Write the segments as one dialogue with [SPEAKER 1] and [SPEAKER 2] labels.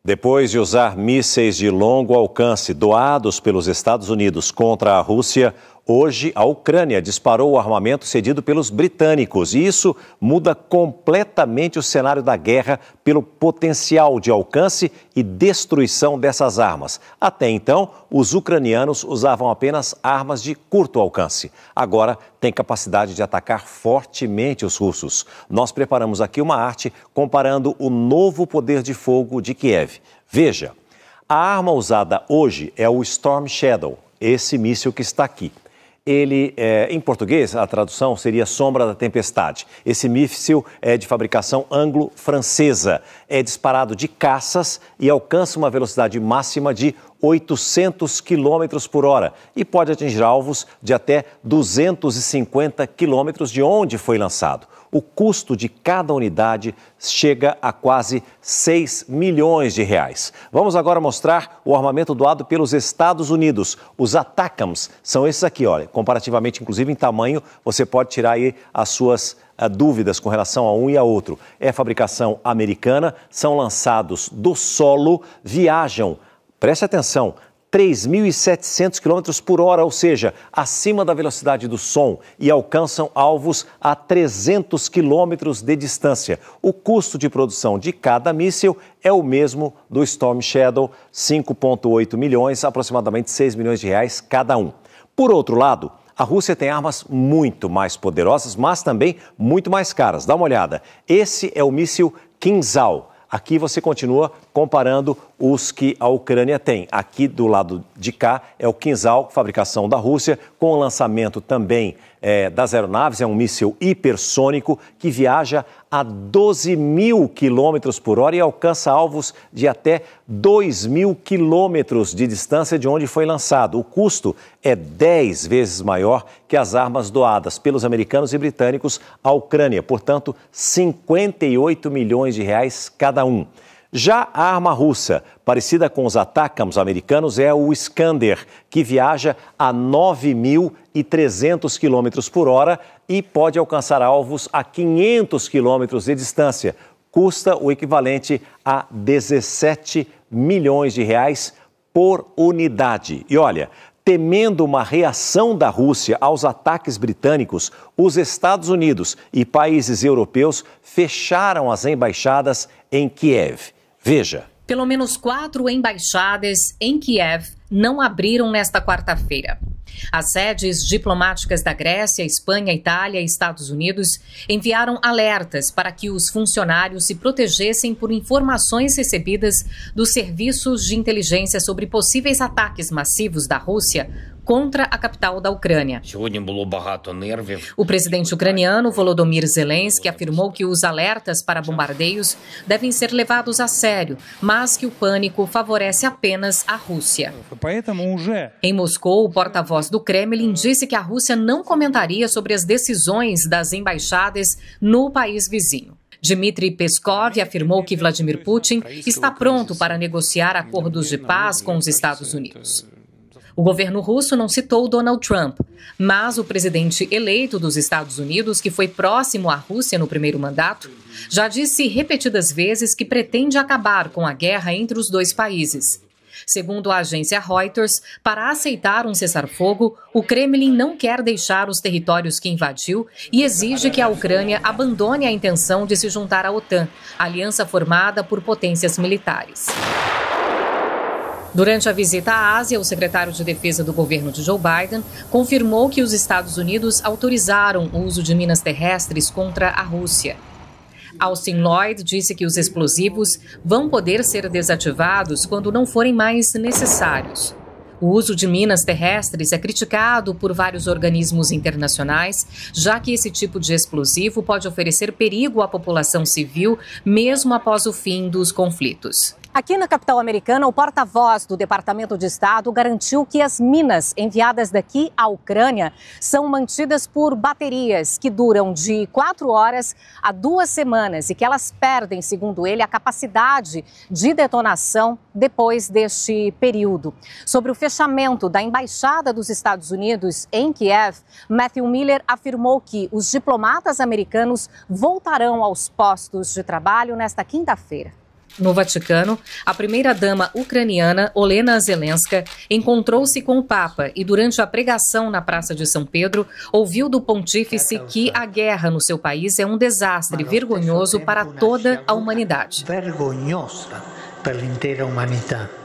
[SPEAKER 1] Depois de usar mísseis de longo alcance doados pelos Estados Unidos contra a Rússia, hoje a Ucrânia disparou o armamento cedido pelos britânicos. E isso muda completamente o cenário da guerra pelo potencial de alcance e destruição dessas armas. Até então, os ucranianos usavam apenas armas de curto alcance. Agora, tem capacidade de atacar fortemente os russos. Nós preparamos aqui uma arte comparando o novo poder de fogo de Kiev. Veja, a arma usada hoje é o Storm Shadow, esse míssil que está aqui. Ele, em português, a tradução seria Sombra da Tempestade. Esse míssil é de fabricação anglo-francesa. É disparado de caças e alcança uma velocidade máxima de 800 km por hora e pode atingir alvos de até 250 km de onde foi lançado. O custo de cada unidade chega a quase 6 milhões de reais. Vamos agora mostrar o armamento doado pelos Estados Unidos. Os ATACMS são esses aqui, olha, comparativamente, inclusive em tamanho, você pode tirar aí as suas dúvidas com relação a um e a outro. É fabricação americana, são lançados do solo, viajam, preste atenção, 3.700 km por hora, ou seja, acima da velocidade do som, e alcançam alvos a 300 km de distância. O custo de produção de cada míssil é o mesmo do Storm Shadow, 5,8 milhões, aproximadamente 6 milhões de reais cada um. Por outro lado, a Rússia tem armas muito mais poderosas, mas também muito mais caras. Dá uma olhada. Esse é o míssil Kinzhal. Aqui você continua comparando os que a Ucrânia tem. Aqui do lado de cá é o Kinzhal, fabricação da Rússia, com o lançamento também das aeronaves. É um míssil hipersônico que viaja a 12.000 km por hora e alcança alvos de até 2.000 km de distância de onde foi lançado. O custo é 10 vezes maior que as armas doadas pelos americanos e britânicos à Ucrânia. Portanto, 58 milhões de reais cada um. Já a arma russa, parecida com os ATACMS americanos, é o Iskander, que viaja a 9.300 km por hora e pode alcançar alvos a 500 km de distância. Custa o equivalente a 17 milhões de reais por unidade. E olha, temendo uma reação da Rússia aos ataques britânicos, os Estados Unidos e países europeus fecharam as embaixadas em Kiev. Veja.
[SPEAKER 2] Pelo menos 4 embaixadas em Kiev não abriram nesta quarta-feira. As sedes diplomáticas da Grécia, Espanha, Itália e Estados Unidos enviaram alertas para que os funcionários se protegessem por informações recebidas dos serviços de inteligência sobre possíveis ataques massivos da Rússia contra a capital da Ucrânia. O presidente ucraniano Volodymyr Zelensky afirmou que os alertas para bombardeios devem ser levados a sério, mas que o pânico favorece apenas a Rússia. Em Moscou, o porta-voz do Kremlin disse que a Rússia não comentaria sobre as decisões das embaixadas no país vizinho. Dmitry Peskov afirmou que Vladimir Putin está pronto para negociar acordos de paz com os Estados Unidos. O governo russo não citou Donald Trump, mas o presidente eleito dos Estados Unidos, que foi próximo à Rússia no primeiro mandato, já disse repetidas vezes que pretende acabar com a guerra entre os dois países. Segundo a agência Reuters, para aceitar um cessar-fogo, o Kremlin não quer deixar os territórios que invadiu e exige que a Ucrânia abandone a intenção de se juntar à OTAN, aliança formada por potências militares. Durante a visita à Ásia, o secretário de Defesa do governo de Joe Biden confirmou que os Estados Unidos autorizaram o uso de minas terrestres contra a Rússia. Austin Lloyd disse que os explosivos vão poder ser desativados quando não forem mais necessários. O uso de minas terrestres é criticado por vários organismos internacionais, já que esse tipo de explosivo pode oferecer perigo à população civil, mesmo após o fim dos conflitos.
[SPEAKER 3] Aqui na capital americana, o porta-voz do Departamento de Estado garantiu que as minas enviadas daqui à Ucrânia são mantidas por baterias que duram de 4 horas a 2 semanas e que elas perdem, segundo ele, a capacidade de detonação depois deste período. Sobre o fechamento da Embaixada dos Estados Unidos em Kiev, Matthew Miller afirmou que os diplomatas americanos voltarão aos postos de trabalho nesta quinta-feira.
[SPEAKER 2] No Vaticano, a primeira-dama ucraniana, Olena Zelenska, encontrou-se com o Papa e, durante a pregação na Praça de São Pedro, ouviu do pontífice que a guerra no seu país é um desastre vergonhoso para toda a humanidade.
[SPEAKER 4] Vergonhosa para a inteira humanidade.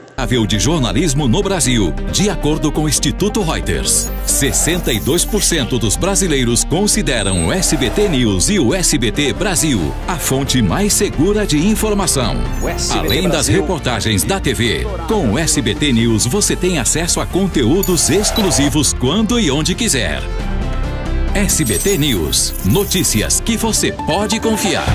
[SPEAKER 5] De jornalismo no Brasil, de acordo com o Instituto Reuters. 62% dos brasileiros consideram o SBT News e o SBT Brasil a fonte mais segura de informação. Além das reportagens da TV, com o SBT News você tem acesso a conteúdos exclusivos quando e onde quiser. SBT News, notícias que você pode confiar.